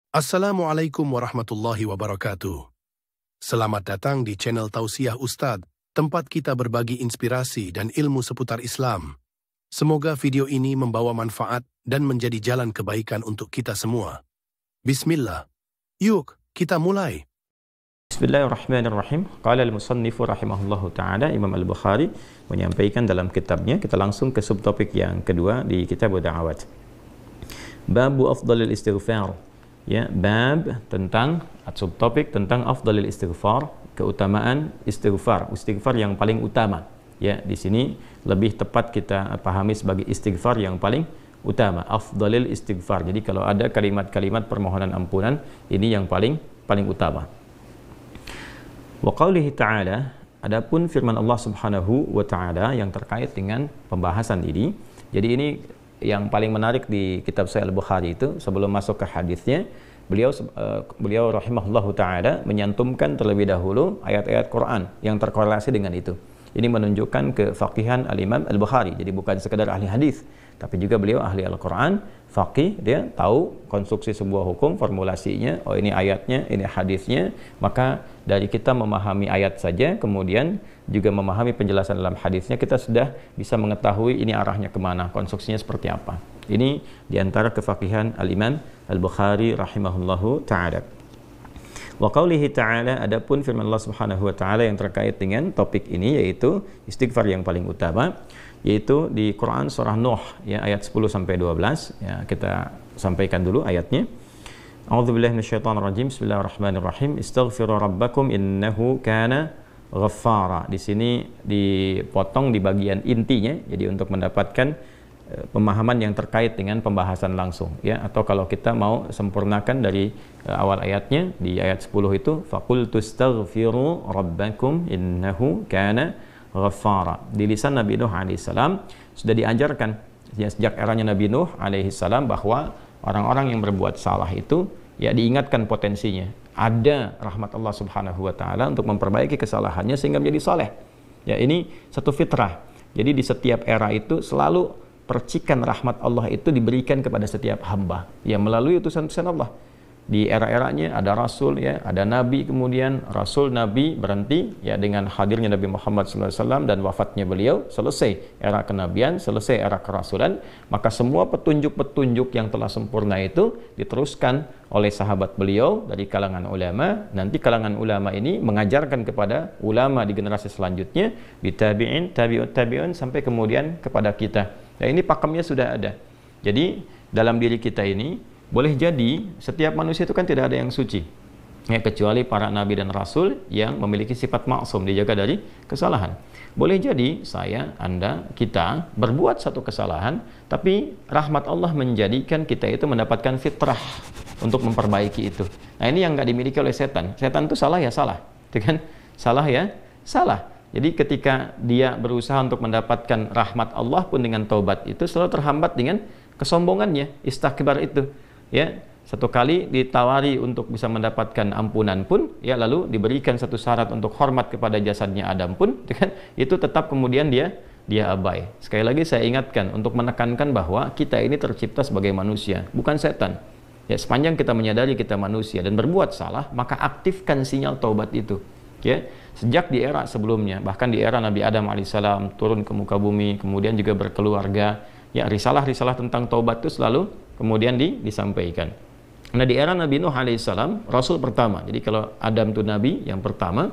Assalamualaikum warahmatullahi wabarakatuh. Selamat datang di channel Tausiah Ustadz, tempat kita berbagi inspirasi dan ilmu seputar Islam. Semoga video ini membawa manfaat dan menjadi jalan kebaikan untuk kita semua. Bismillah. Yuk, kita mulai. Bismillahirrahmanirrahim. Qala al-musannifu rahimahullahu ta'ala, Imam Al-Bukhari menyampaikan dalam kitabnya. Kita langsung ke subtopik yang kedua di kitab Da'awat. Babu afdalil istighfar. Ya, bab tentang subtopik tentang afdalil istighfar, keutamaan istighfar, istighfar yang paling utama. Ya, di sini lebih tepat kita pahami sebagai istighfar yang paling utama, afdalil istighfar. Jadi kalau ada kalimat-kalimat permohonan ampunan, ini yang paling utama. Wa qaulihi ta'ala, adapun firman Allah Subhanahu wa ta'ala yang terkait dengan pembahasan ini. Jadi ini yang paling menarik di kitab Sahih Al-Bukhari itu, sebelum masuk ke hadisnya, beliau rahimahullahu ta'ala menyantumkan terlebih dahulu ayat-ayat Quran yang terkorelasi dengan itu. Ini menunjukkan kefaqihan Al-Imam Al-Bukhari. Jadi bukan sekedar ahli hadis, tapi juga beliau ahli Al-Quran, faqih, dia tahu konstruksi sebuah hukum, formulasinya, oh ini ayatnya, ini hadisnya. Maka dari kita memahami ayat saja, kemudian juga memahami penjelasan dalam hadisnya, kita sudah bisa mengetahui ini arahnya kemana, konstruksinya seperti apa. Ini diantara kefaqihan Al-Imam Al-Bukhari rahimahullahu ta'ala. Wa qaulihi ta'ala, adapun firman Allah Subhanahu wa ta'ala yang terkait dengan topik ini, yaitu istighfar yang paling utama, yaitu di Quran surah Nuh ya, ayat 10 sampai 12 ya, kita sampaikan dulu ayatnya. A'udzubillahi minasyaitonir rajim. Bismillahirrahmanirrahim. Istaghfiru rabbakum innahu kana ghaffara. Di sini dipotong di bagian intinya, jadi untuk mendapatkan pemahaman yang terkait dengan pembahasan langsung ya, atau kalau kita mau sempurnakan dari awal ayatnya di ayat 10 itu, faqul tustaghfiru rabbakum innahu kana ghaffara. Di lisan Nabi Nuh alaihissalam sudah diajarkan ya, sejak eranya Nabi Nuh alaihissalam, bahwa orang-orang yang berbuat salah itu ya diingatkan potensinya, ada rahmat Allah Subhanahu wa ta'ala untuk memperbaiki kesalahannya sehingga menjadi saleh ya. Ini satu fitrah. Jadi di setiap era itu selalu percikan rahmat Allah itu diberikan kepada setiap hamba ya, melalui utusan-utusan Allah. Di era-eranya ada rasul ya, ada nabi, kemudian rasul, nabi berhenti ya dengan hadirnya Nabi Muhammad SAW dan wafatnya beliau, selesai era kenabian, selesai era kerasulan. Maka semua petunjuk-petunjuk yang telah sempurna itu diteruskan oleh sahabat beliau dari kalangan ulama. Nanti kalangan ulama ini mengajarkan kepada ulama di generasi selanjutnya, di tabi'in, tabi'ut tabi'un, sampai kemudian kepada kita. Nah, ini pakemnya sudah ada. Jadi dalam diri kita ini, boleh jadi setiap manusia itu kan tidak ada yang suci ya, kecuali para nabi dan rasul yang memiliki sifat maksum, dijaga dari kesalahan. Boleh jadi saya, Anda, kita berbuat satu kesalahan, tapi rahmat Allah menjadikan kita itu mendapatkan fitrah untuk memperbaiki itu. Nah, ini yang nggak dimiliki oleh setan. Setan itu salah ya salah, kan? Salah ya salah. Jadi ketika dia berusaha untuk mendapatkan rahmat Allah pun dengan taubat itu selalu terhambat dengan kesombongannya, istakbar itu. Ya, satu kali ditawari untuk bisa mendapatkan ampunan pun ya, lalu diberikan satu syarat untuk hormat kepada jasadnya Adam pun kan, itu tetap kemudian dia abai. Sekali lagi saya ingatkan untuk menekankan bahwa kita ini tercipta sebagai manusia, bukan setan. Ya, sepanjang kita menyadari kita manusia dan berbuat salah, maka aktifkan sinyal taubat itu. Ya, sejak di era sebelumnya, bahkan di era Nabi Adam alaihissalam turun ke muka bumi, kemudian juga berkeluarga, ya risalah-risalah tentang taubat itu selalu kemudian disampaikan. Nah, di era Nabi Nuh alaihissalam, rasul pertama. Jadi kalau Adam itu nabi yang pertama,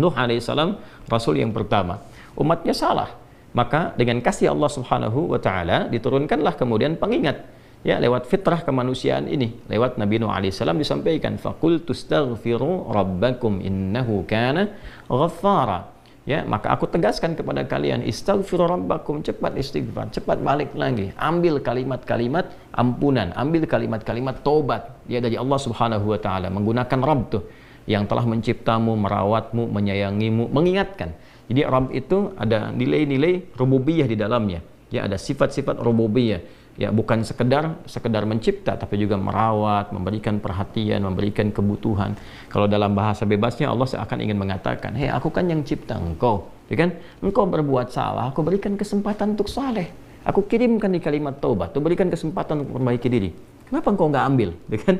Nuh alaihissalam rasul yang pertama. Umatnya salah, maka dengan kasih Allah Subhanahu wa ta'ala diturunkanlah kemudian pengingat ya, lewat fitrah kemanusiaan ini, lewat Nabi Nuh alaihissalam disampaikan, faqul tustaghfiru rabbakum innahu kana ghaffara. Ya, maka aku tegaskan kepada kalian, istaghfiru rabbakum, cepat istighfar, cepat balik lagi, ambil kalimat-kalimat ampunan, ambil kalimat-kalimat tobat ya dari Allah Subhanahu wa ta'ala, menggunakan Rabb tuh yang telah menciptamu, merawatmu, menyayangimu, mengingatkan. Jadi Rabb itu ada nilai-nilai rububiyah di dalamnya. Ya, ada sifat-sifat rububiyah. Ya, bukan sekedar mencipta, tapi juga merawat, memberikan perhatian, memberikan kebutuhan. Kalau dalam bahasa bebasnya Allah seakan ingin mengatakan, hei, aku kan yang cipta engkau, ya kan? Engkau berbuat salah, aku berikan kesempatan untuk saleh. Aku kirimkan di kalimat taubat, aku berikan kesempatan untuk memperbaiki diri. Kenapa engkau nggak ambil, ya kan?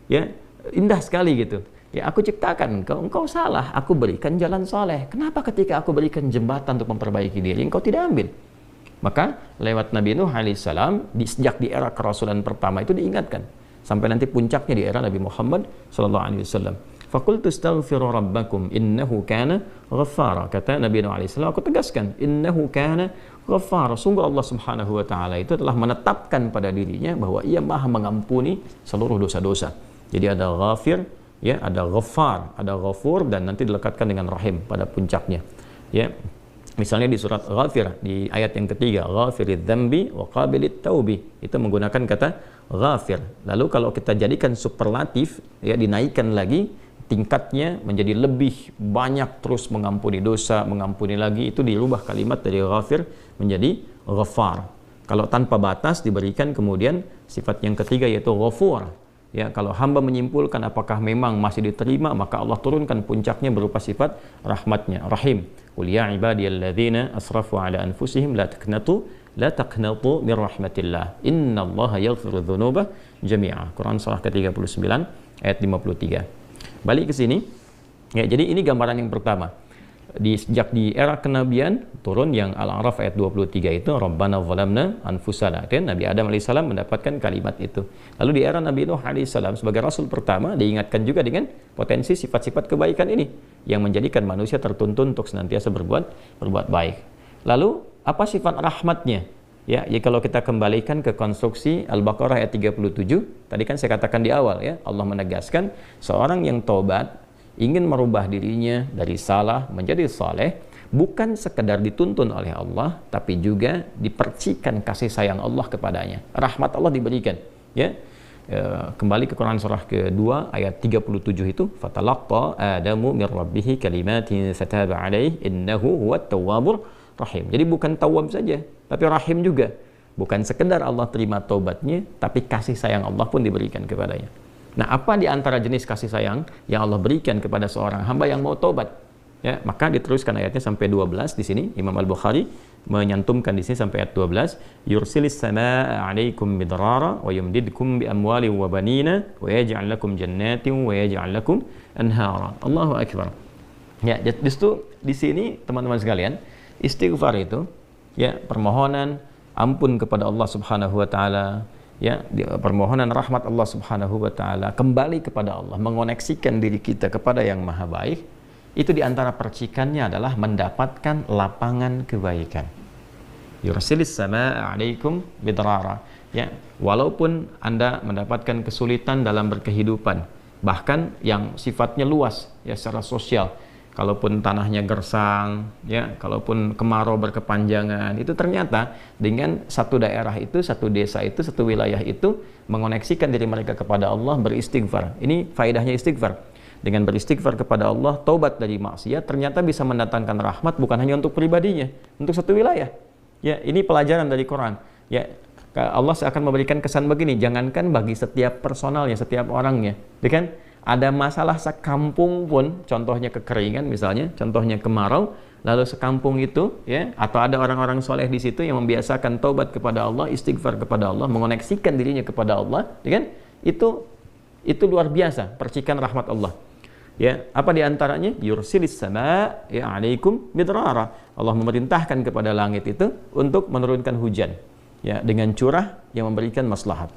Ya, indah sekali gitu. Ya, aku ciptakan engkau, engkau salah, aku berikan jalan soleh. Kenapa ketika aku berikan jembatan untuk memperbaiki diri, engkau tidak ambil? Maka lewat Nabi Nuh alaihissalam, sejak di era kerasulan pertama itu diingatkan, sampai nanti puncaknya di era Nabi Muhammad sallallahu alaihi wasallam. Faqultu astaghfiru rabbakum innahu kana ghaffara. Kata Nabi Nuh alaihissalam, aku tegaskan, innahu kana ghaffara. Sungguh Allah subhanahu wa ta'ala itu telah menetapkan pada dirinya bahwa ia maha mengampuni seluruh dosa-dosa. Jadi ada ghafir, ya, ada ghaffar, ada ghafur, dan nanti dilekatkan dengan rahim pada puncaknya. Ya, misalnya di surat Ghafir di ayat yang ketiga, ghafiridz dzambi wa qabilit taubi, itu menggunakan kata ghafir. Lalu kalau kita jadikan superlatif, ya, dinaikkan lagi tingkatnya menjadi lebih banyak, terus mengampuni dosa, mengampuni lagi, itu dirubah kalimat dari ghafir menjadi ghaffar. Kalau tanpa batas diberikan kemudian sifat yang ketiga yaitu ghafur. Ya, kalau hamba menyimpulkan apakah memang masih diterima, maka Allah turunkan puncaknya berupa sifat rahmatnya, rahim. Qul ya ibadiyalladzina asrafu ala anfusihim la taqnatu min rahmatillah. Innallaha yaghfiru dzunuba jami'a. Quran surah ke-39 ayat 53. Balik ke sini. Ya, jadi ini gambaran yang pertama. Sejak di era kenabian turun yang Al-A'raf ayat 23 itu Rabbana zalamna anfusana. Dan Nabi Adam alaihissalam mendapatkan kalimat itu. Lalu di era Nabi Nuh alaihissalam sebagai rasul pertama diingatkan juga dengan potensi sifat-sifat kebaikan ini yang menjadikan manusia tertuntun untuk senantiasa berbuat baik. Lalu apa sifat rahmatnya? Ya, jadi kalau kita kembalikan ke konstruksi Al-Baqarah ayat 37, tadi kan saya katakan di awal, ya, Allah menegaskan seorang yang taubat ingin merubah dirinya dari salah menjadi saleh, bukan sekedar dituntun oleh Allah, tapi juga dipercikan kasih sayang Allah kepadanya. Rahmat Allah diberikan. Ya, kembali ke Quran surah kedua ayat 37 itu, fatalaqqa Adamu min rabbih kalimatin fataba alaihi innahu huwat tawwabur rahim. Jadi bukan tawwab saja, tapi rahim juga. Bukan sekedar Allah terima taubatnya, tapi kasih sayang Allah pun diberikan kepadanya. Nah, apa di antara jenis kasih sayang yang Allah berikan kepada seorang hamba yang mau taubat? Ya, maka diteruskan ayatnya sampai 12 di sini. Imam Al-Bukhari menyantumkan di sini sampai ayat 12. Yursilis samaa'a 'alaikum midrara wa yumdidkum bi amwalin wa banina wa yaj'al lakum jannatin wa yaj'al lakum anhara. Allahu akbar. Ya, justru di sini teman-teman sekalian, istighfar itu, ya, permohonan ampun kepada Allah Subhanahu wa taala, ya, permohonan rahmat Allah Subhanahu wa taala, kembali kepada Allah, mengoneksikan diri kita kepada yang maha baik, itu diantara percikannya adalah mendapatkan lapangan kebaikan. Yursilis samaa'a 'alaikum midrara. Ya, walaupun Anda mendapatkan kesulitan dalam berkehidupan, bahkan yang sifatnya luas, ya, secara sosial, kalaupun tanahnya gersang, ya, kalaupun kemarau berkepanjangan, itu ternyata dengan satu daerah itu, satu desa itu, satu wilayah itu mengoneksikan diri mereka kepada Allah, beristighfar. Ini faedahnya istighfar. Dengan beristighfar kepada Allah, taubat dari maksiat, ternyata bisa mendatangkan rahmat bukan hanya untuk pribadinya, untuk satu wilayah. Ya, ini pelajaran dari Quran. Ya, Allah akan memberikan kesan begini, jangankan bagi setiap personalnya, setiap orangnya, ya kan? Ada masalah sekampung pun, contohnya kekeringan misalnya, contohnya kemarau, lalu sekampung itu, ya, atau ada orang-orang soleh di situ yang membiasakan taubat kepada Allah, istighfar kepada Allah, mengoneksikan dirinya kepada Allah, ya kan? Itu luar biasa, percikan rahmat Allah. Ya, apa diantaranya? Yursilis sama, ya, 'alaikum midrara. Allah memerintahkan kepada langit itu untuk menurunkan hujan, ya, dengan curah yang memberikan maslahat.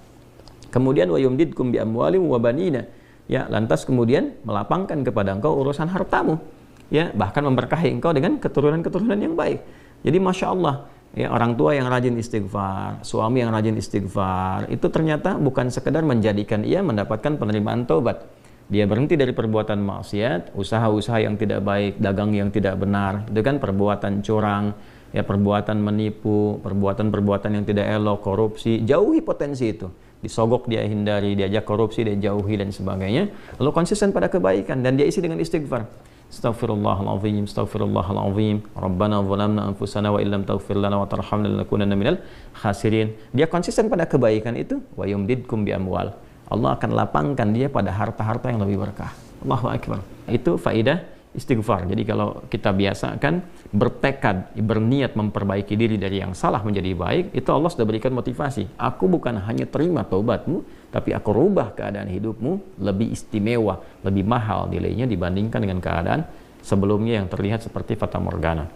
Kemudian wa yumdidkum bi amwalin wa banina. Ya, lantas kemudian melapangkan kepada engkau urusan hartamu, ya, bahkan memberkahi engkau dengan keturunan-keturunan yang baik. Jadi masya Allah, ya, orang tua yang rajin istighfar, suami yang rajin istighfar, itu ternyata bukan sekedar menjadikan ia mendapatkan penerimaan taubat. Dia berhenti dari perbuatan maksiat, usaha-usaha yang tidak baik, dagang yang tidak benar, itu kan perbuatan curang, ya, perbuatan menipu, perbuatan-perbuatan yang tidak elok, korupsi, jauhi potensi itu. Disogok dia hindari, diajak korupsi dia jauhi dan sebagainya. Lalu konsisten pada kebaikan dan dia isi dengan istighfar. Astaghfirullahalazim, astaghfirullahalazim. Rabbana zalamna anfusana wa illam taghfir lana wa tarhamna lanakunanna minal khasirin. Dia konsisten pada kebaikan itu, wa yumdidkum bi amwal. Allah akan lapangkan dia pada harta-harta yang lebih berkah. Allahu akbar. Itu faedah istighfar. Jadi kalau kita biasakan bertekad, berniat memperbaiki diri dari yang salah menjadi baik, itu Allah sudah berikan motivasi. Aku bukan hanya terima taubatmu, tapi aku rubah keadaan hidupmu lebih istimewa, lebih mahal nilainya dibandingkan dengan keadaan sebelumnya yang terlihat seperti fata morgana.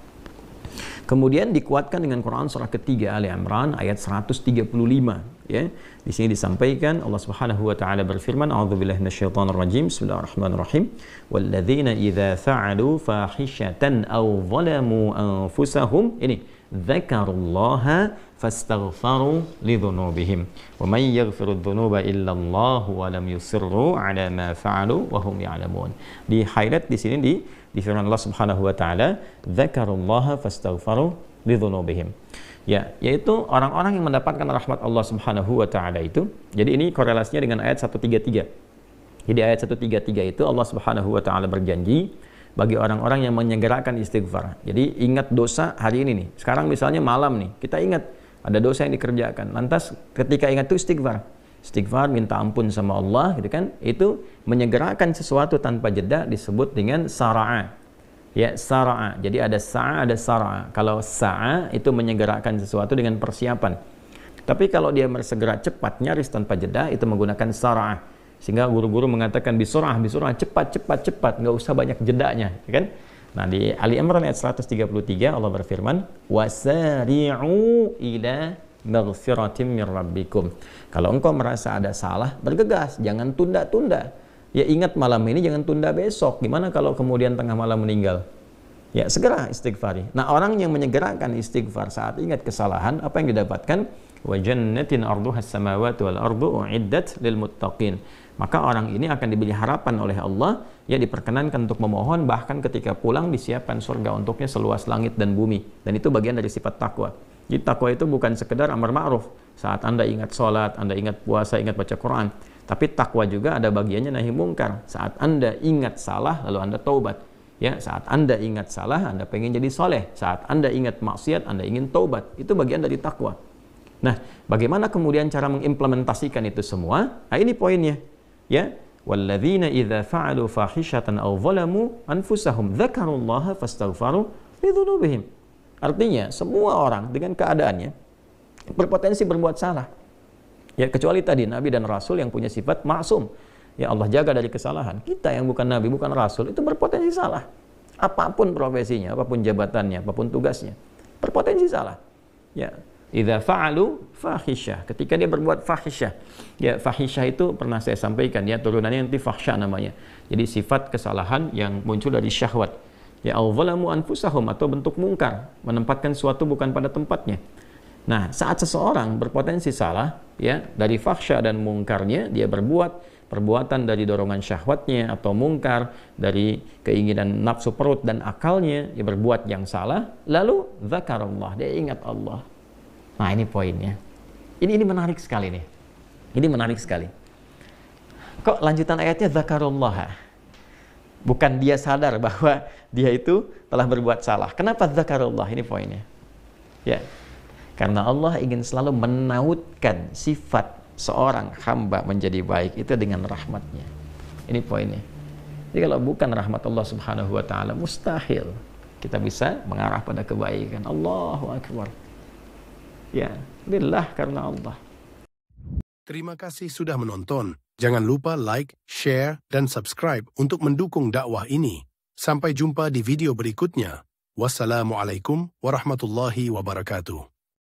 Kemudian dikuatkan dengan Quran surah ketiga Ali Imran ayat 135, ya. Di sini disampaikan Allah Subhanahu wa taala berfirman, a'udzubillahi minasyaitonir rajim. Bismillahirrahmanirrahim. Walladzina idza fa'alu fahishatan aw zalamu anfusahum ini dzakarullaha fastaghfaru lidzunubihim wa may yaghfiru dzunuba illa Allah wa lam yusirru ala ma fa'alu wa hum ya'lamun. Di highlight di sini di firman Allah Subhanahu wa taala, dzakarullaha fastaghfaru lidzunubihim. Ya, yaitu orang-orang yang mendapatkan rahmat Allah Subhanahu wa taala itu. Jadi ini korelasinya dengan ayat 133. Jadi ayat 133 itu Allah Subhanahu wa taala berjanji bagi orang-orang yang menyegerakan istighfar. Jadi ingat dosa hari ini nih. Sekarang misalnya malam nih, kita ingat ada dosa yang dikerjakan. Lantas ketika ingat itu istighfar. Istighfar, minta ampun sama Allah, gitu kan? Itu menyegerakan sesuatu tanpa jeda disebut dengan sara'a. Ya, sara'a. Jadi ada sa'a, ada sara'a. Kalau sa'a itu menyegerakan sesuatu dengan persiapan. Tapi kalau dia bersegera cepat, nyaris tanpa jeda, itu menggunakan sara'a. Sehingga guru-guru mengatakan bisurah, cepat, nggak usah banyak jedanya, ya kan? Nah, di Ali Imran ayat 133 Allah berfirman, wasari'u ila maghfiratim min rabbikum. Kalau engkau merasa ada salah, bergegas, jangan tunda-tunda. Ya, ingat malam ini, jangan tunda besok. Gimana kalau kemudian tengah malam meninggal? Ya, segera istighfari. Nah, orang yang menyegerakan istighfar saat ingat kesalahan, apa yang didapatkan? Wa jannatin arduha as-samawati wal ardu uiddat lil muttaqin. Maka orang ini akan diberi harapan oleh Allah, ya, diperkenankan untuk memohon, bahkan ketika pulang disiapkan surga untuknya seluas langit dan bumi. Dan itu bagian dari sifat takwa. Jadi takwa itu bukan sekedar amar ma'ruf. Saat Anda ingat sholat, Anda ingat puasa, ingat baca Quran. Tapi takwa juga ada bagiannya nahi mungkar. Saat Anda ingat salah, lalu Anda taubat. Ya, saat Anda ingat salah, Anda pengen jadi soleh. Saat Anda ingat maksiat, Anda ingin taubat. Itu bagian dari takwa. Nah, bagaimana kemudian cara mengimplementasikan itu semua? Nah, ini poinnya. Ya, walladzina idza fa'alu fahishatan aw zalamu anfusahum dzakarullaha fastaghfaru lidzunubihim. Artinya, semua orang dengan keadaannya berpotensi berbuat salah. Ya, kecuali tadi Nabi dan Rasul yang punya sifat maksum. Ya, Allah jaga dari kesalahan. Kita yang bukan Nabi, bukan Rasul, itu berpotensi salah. Apapun profesinya, apapun jabatannya, apapun tugasnya, berpotensi salah. Ya, idza fa'alu fahisyah, ketika dia berbuat fahisyah. Ya, fahisyah itu pernah saya sampaikan, ya, turunannya nanti fahsya namanya. Jadi sifat kesalahan yang muncul dari syahwat. Ya, al-zalamu anfusahum, atau bentuk mungkar, menempatkan sesuatu bukan pada tempatnya. Nah, saat seseorang berpotensi salah, ya, dari fahsya dan mungkarnya, dia berbuat perbuatan dari dorongan syahwatnya atau mungkar, dari keinginan nafsu perut dan akalnya, dia berbuat yang salah, lalu zakarullah, dia ingat Allah. Nah, ini poinnya. Ini menarik sekali nih. Ini menarik sekali. Kok lanjutan ayatnya zakarullah? Bukan dia sadar bahwa dia itu telah berbuat salah. Kenapa zakarullah? Ini poinnya. Ya. Karena Allah ingin selalu menautkan sifat seorang hamba menjadi baik itu dengan rahmatnya. Ini poinnya. Jadi kalau bukan rahmat Allah Subhanahu wa taala, mustahil kita bisa mengarah pada kebaikan. Allahu Akbar. Ya, lillah, karena Allah. Terima kasih sudah menonton. Jangan lupa like, share, dan subscribe untuk mendukung dakwah ini. Sampai jumpa di video berikutnya. Wassalamualaikum warahmatullahi wabarakatuh.